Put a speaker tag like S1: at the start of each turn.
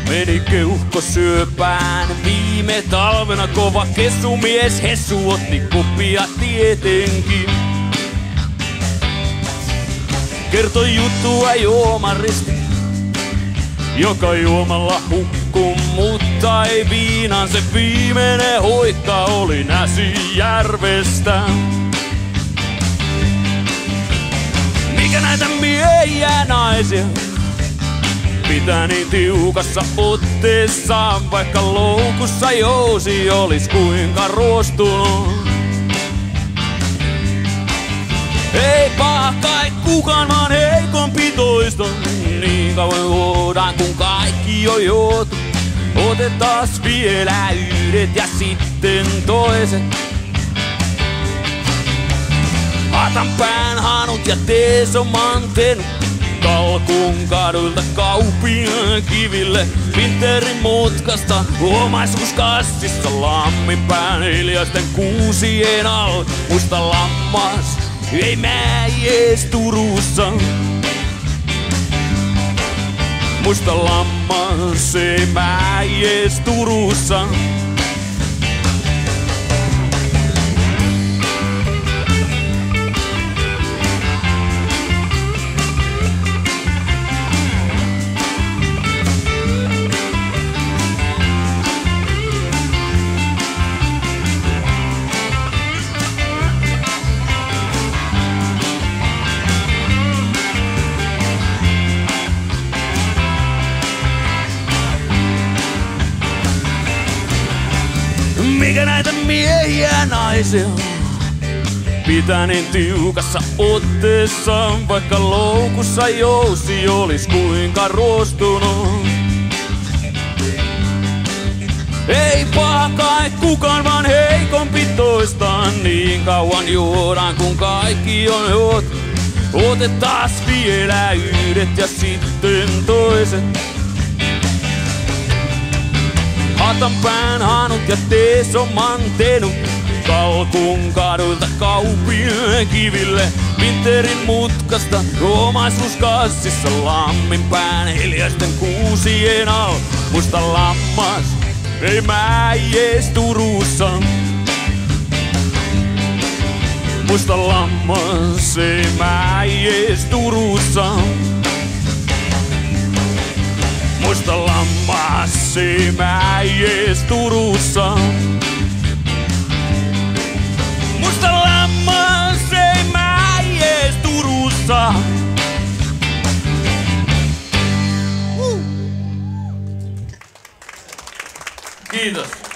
S1: Meni keuhko syöpään viime talvena, kova kesumies Hesu otti kopia tietenkin. Kertoi juttua juomaristi, joka juomalla hukkuu, mutta ei viinaan. Se viimeinen hoikka oli Näsijärvestä. Mikä näitä miehiä naisia pitää niin tiukassa otteessaan, vaikka loukussa jousi olis kuinka ruostunut. Ei paha kai kukaan, vaan heikompi toista. Niin kauan juodaan kun kaikki on juotu. Otetaas vielä yhdet ja sitten toiset. Atan pään hanut ja tees on mantenut. Kalkuun kadulta Kaupion kiville. Winterin mutkasta omaisuuskassissa. Lamminpään hiljaisten kuusien all. Musta lammas ei mäies Turussa. Musta lammas ei mäies Turussa. Mikä näitä miehiä naisia pitää niin tiukassa otteessaan, vaikka loukussa jousi olis kuinka ruostunut. Ei paha kai kukaan, vaan heikompi toistaan. Niin kauan juodaan kun kaikki on juotu. Otetaas vielä yhdet ja sitten toiset. Atan pään hanut ja tees on mantenut. Kalkuun kadulta Kaupion kiville. Winterin mutkasta omaisuuskassissa. Lamminpään hiljaisten kuusien all. Musta lammas ei mäies Turussa. Musta lammas ei mäies Turussa. Musta lammas ei mäies Turussa. Musta lammas ei mäies Turussa. Kiitos.